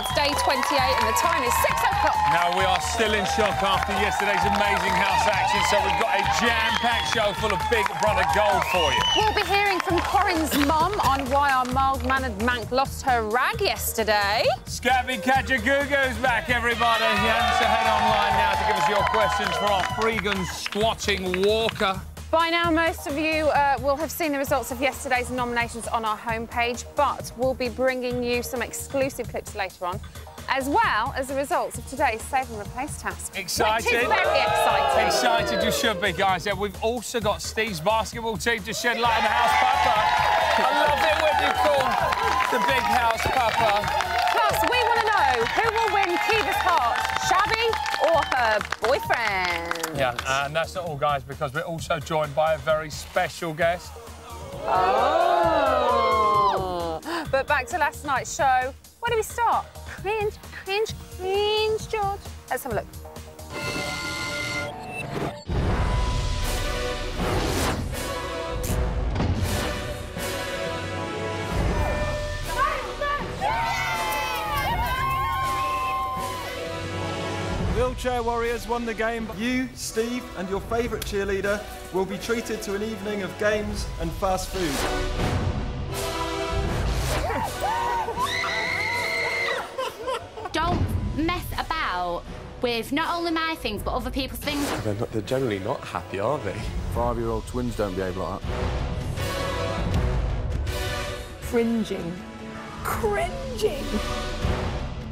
It's day 28 and the time is 6 o'clock. Now, we are still in shock after yesterday's amazing house action, so we've got a jam-packed show full of Big Brother gold for you. We'll be hearing from Corin's mum on why our mild-mannered Mank lost her rag yesterday. Scabby Kajagoogoo's back, everybody. Yeah, so head online now to give us your questions for our freegan squatting walker. By now, most of you will have seen the results of yesterday's nominations on our homepage, but we'll be bringing you some exclusive clips later on, as well as the results of today's Save and Replace task. Excited? Which is very exciting. Excited you should be, guys. Yeah, we've also got Steve's basketball team to shed light on the House Papa. I love it when you call the Big House Papa. Plus, we want to know who will win Kiva's heart, Shabby or her boyfriend? Yeah, and that's not all, guys, because we're also joined by a very special guest. Oh! But back to last night's show. Where do we start? Cringe, cringe, cringe, George. Let's have a look. Wheelchair Warriors won the game. You, Steve, and your favourite cheerleader will be treated to an evening of games and fast food. Don't mess about with not only my things, but other people's things. They're generally not happy, are they? 5-year-old twins don't behave like that. Cringing. Cringing.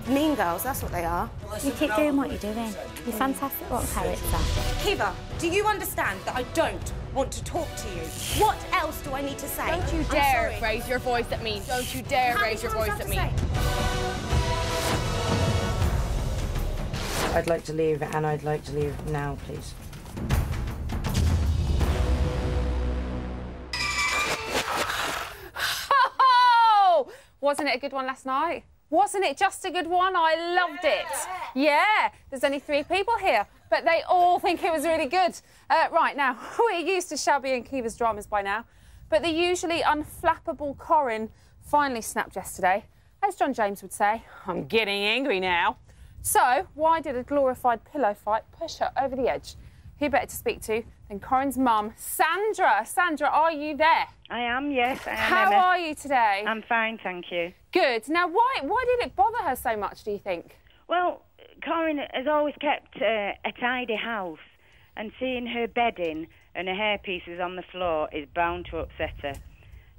Mean girls, that's what they are. You keep doing what you're doing. You're fantastic little character. Kiva, do you understand that I don't want to talk to you? What else do I need to say? Don't you dare raise your voice at me. Don't you dare raise your voice at me. I'd like to leave, and I'd like to leave now, please. Oh! Wasn't it a good one last night? Wasn't it just a good one? I loved it. Yeah, there's only 3 people here, but they all think it was really good. Right, now, we're used to Shabby and Kiva's dramas by now, but the usually unflappable Corin finally snapped yesterday. As John James would say, I'm getting angry now. So, why did a glorified pillow fight push her over the edge? Who better to speak to than Corin's mum, Sandra? Sandra, are you there? I am, yes, I am. How Emma. are you today? I'm fine, thank you. Good. Now, why did it bother her so much, do you think? Well, Corin has always kept a tidy house, and seeing her bedding and her hairpieces on the floor is bound to upset her,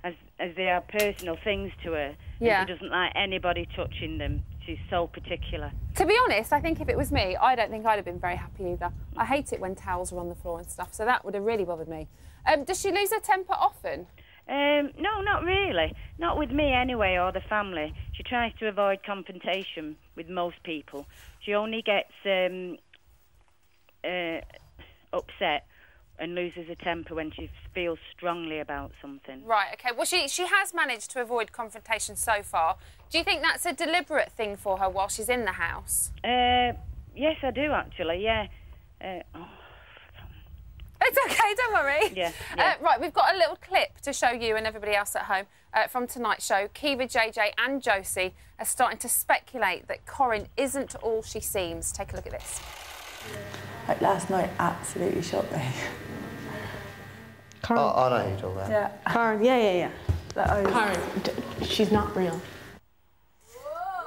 as they are personal things to her. Yeah. And she doesn't like anybody touching them. She's so particular. To be honest, I think if it was me, I don't think I'd have been very happy either. I hate it when towels are on the floor and stuff, so that would have really bothered me. Does she lose her temper often? No, not really. Not with me anyway, or the family. She tries to avoid confrontation with most people. She only gets upset and loses her temper when she feels strongly about something. Right, OK. Well, she has managed to avoid confrontation so far. Do you think that's a deliberate thing for her while she's in the house? Yes, I do, actually, yeah. It's OK, don't worry. Yeah. Right, we've got a little clip to show you and everybody else at home from tonight's show. Kiva, JJ and Josie are starting to speculate that Corin isn't all she seems. Take a look at this. Like, last night absolutely shocked me. I know who you're talking about. Yeah. Karen, yeah. Karen, she's not real.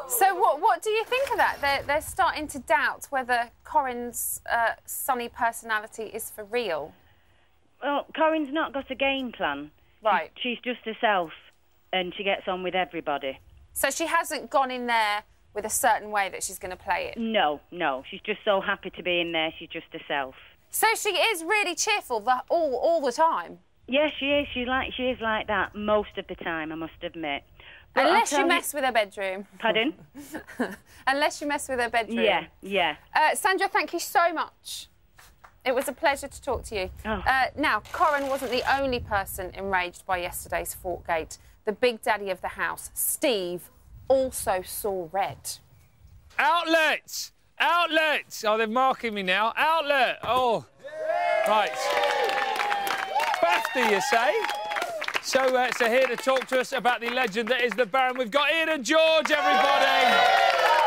So what do you think of that? They're starting to doubt whether Corin's sunny personality is for real. Well, Corin's not got a game plan. Right. She's just herself, and she gets on with everybody. So she hasn't gone in there with a certain way that she's going to play it? No. She's just so happy to be in there. She's just herself. So she is really cheerful all the time? Yes, she is. She is like that most of the time, I must admit. But unless you mess with her bedroom. Pardon? Unless you mess with her bedroom. Yeah. Sandra, thank you so much. It was a pleasure to talk to you. Oh. Now, Corin wasn't the only person enraged by yesterday's Fortgate. The big daddy of the house, Steve, also saw red. Outlets! Outlets! Oh, they're marking me now. Outlet! Oh. Right. BAFTA, you say? So here to talk to us about the legend that is the Baron, we've got Ian and George, everybody!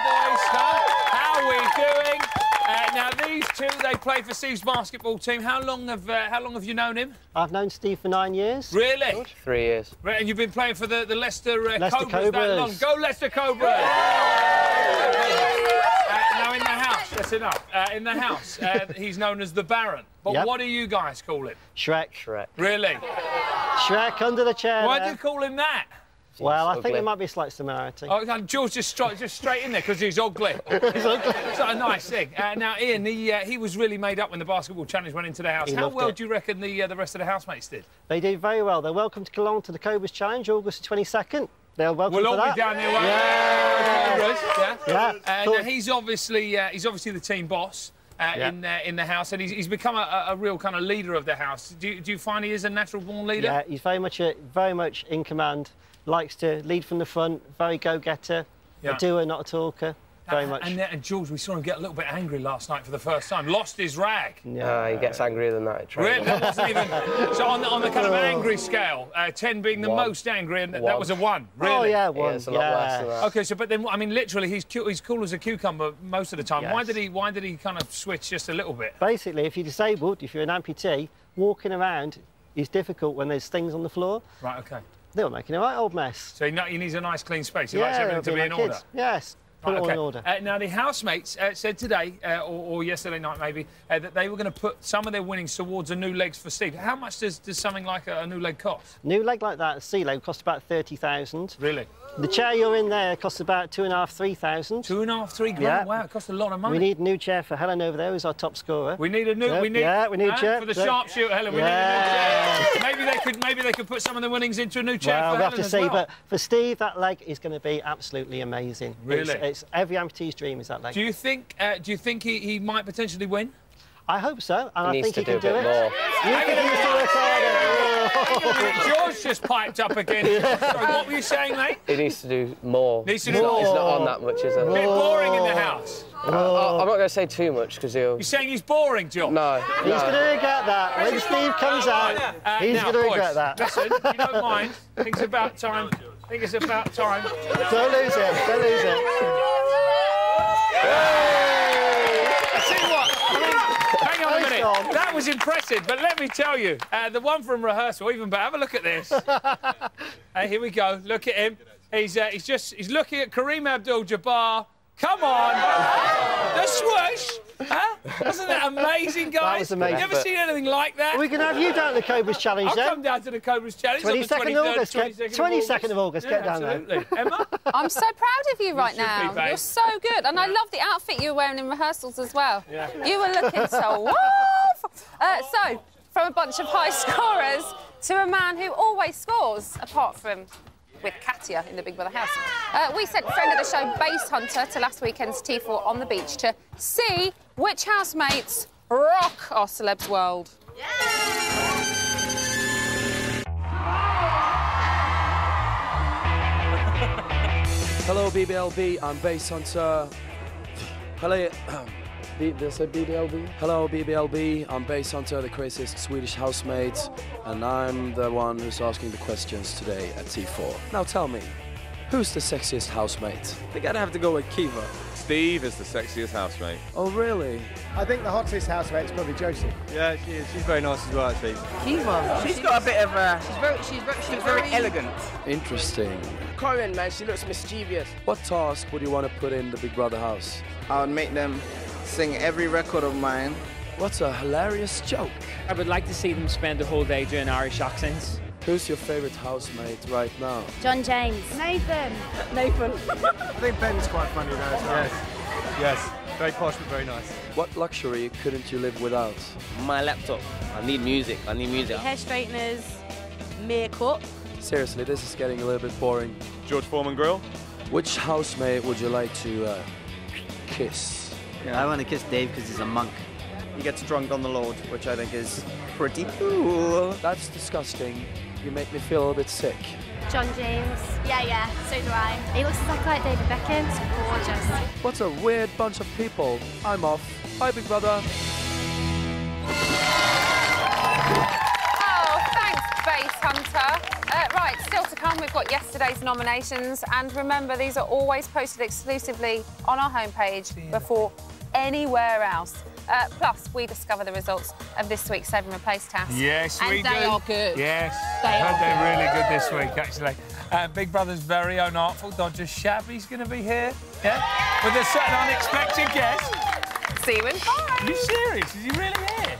boys? Huh? How are we doing? Now, these two, they play for Steve's basketball team. How long have you known him? I've known Steve for 9 years. Really? George? 3 years. Right, and you've been playing for the Leicester, Leicester Cobras that long. Go Leicester Cobras! Now, in the house, that's enough. In the house, he's known as the Baron. But what do you guys call him? Shrek. Shrek. Really? Shrek under the chair. Why do you call him that? Well, I think there might be a slight similarity. Oh, George just straight in there because he's ugly. He's ugly. It's not a nice thing. Now, Ian, he was really made up when the basketball challenge went into the house. How well do you reckon the rest of the housemates did? They did very well. They're welcome to come along to the Cobras Challenge, August 22nd. They're welcome we'll for all that. be down there, Now, he's obviously the team boss. In the house, and he's become a real kind of leader of the house. Do you find he is a natural-born leader? Yeah, he's very much in command. Likes to lead from the front. Very go-getter. A doer, not a talker. Very much. And George, we saw him get a little bit angry last night for the first time. Lost his rag. No, he gets angrier than that. Really? That wasn't even... So on the kind of angry scale, 10 being the most angry, and that was a 1. Really? Oh yeah, 1. Yeah, it's a lot worse than that. Okay, so but then I mean, literally, he's cool as a cucumber most of the time. Yes. Why did he kind of switch just a little bit? Basically, if you're disabled, if you're an amputee, walking around is difficult when there's things on the floor. Right. Okay. They were making a right old mess. So he needs a nice clean space. He likes everything to be in order. Yes. Put it all in order. Now, the housemates said today, or yesterday night maybe, that they were going to put some of their winnings towards a new legs for Steve. How much does something like a new leg cost? New leg like that, a sea leg, costs about 30,000. Really? The chair you're in there costs about 2.5–3 thousand. 2.5–3 grand? Yeah. Wow, it costs a lot of money. We need a new chair for Helen over there, who's our top scorer. We need a new. Yep. We need a chair for the sharpshooter, Helen. We need a new chair. Maybe they could put some of the winnings into a new chair for we'll have Helen to see. as well. But for Steve, that leg is going to be absolutely amazing. Really? It's every amputee's dream is that leg. Do you think he might potentially win? I hope so, and he I think he can do it. More. George just piped up again. Sorry, what were you saying, mate? He needs to do more. Needs to do more. He's not on that much, is it? A bit boring in the house. I'm not going to say too much because he'll... You're saying he's boring, John? No. He's going to regret that. When Steve comes out, he's going to regret that. Listen, if you don't mind, I think it's about time. Don't lose it. Don't lose it. Hang on a minute. That was impressive, but let me tell you, the one from rehearsal, even better. Have a look at this. Here we go. Look at him. He's looking at Kareem Abdul-Jabbar. Come on. The swoosh. Huh? Wasn't that amazing, guys? That was amazing. You ever seen anything like that? We can have you down at the Cobras Challenge I'll then. come down to the Cobras Challenge 22nd of August. 22nd of August. Get down there. Emma? I'm so proud of you right now. Be, you're so good. And I love the outfit you were wearing in rehearsals as well. Yeah. You were looking so wonderful. So, from a bunch of high scorers to a man who always scores, apart from with Katia in the Big Brother house. We sent friend of the show, Base Hunter, to last weekend's T4 on the beach to see which housemates rock our celebs world. Hello, BBLB. I'm Base Hunter. Hello. Did I say BBLB? Hello, BBLB. I'm Base Hunter, the craziest Swedish housemate, and I'm the one who's asking the questions today at T4. Now tell me, who's the sexiest housemate? I think I'd have to go with Kiva. Steve is the sexiest housemate. Oh, really? I think the hottest housemate is probably Josie. Yeah, she is. She's very nice as well, actually. Kiva. She's got a bit of a... She's very elegant. Interesting. Corinne, man, she looks mischievous. What task would you want to put in the Big Brother house? I would make them sing every record of mine. What's a hilarious joke? I would like to see them spend the whole day doing Irish accents. Who's your favourite housemate right now? John James. Nathan. I think Ben's quite funny though as well. Yes. Very posh but very nice. What luxury couldn't you live without? My laptop. I need music. Hair straighteners, makeup. Seriously, this is getting a little bit boring. George Foreman grill. Which housemate would you like to kiss? Yeah, I want to kiss Dave because he's a monk. He gets drunk on the Lord, which I think is pretty cool. That's disgusting. You make me feel a little bit sick. John James. Yeah, so do I. He looks exactly like David Beckham. It's gorgeous. What a weird bunch of people. I'm off. Bye, Big Brother. Oh, thanks, Base Hunter. Right, still to come, we've got yesterday's nominations, and remember, these are always posted exclusively on our homepage before anywhere else. Plus, we discover the results of this week's Save and Replace task. Yes, we do. And they are good. Yes, they're really good this week, actually. Big Brother's very own Artful Dodger Shabby's going to be here, yeah? With a certain unexpected guest. See you in 5. Are you serious? Is he really here?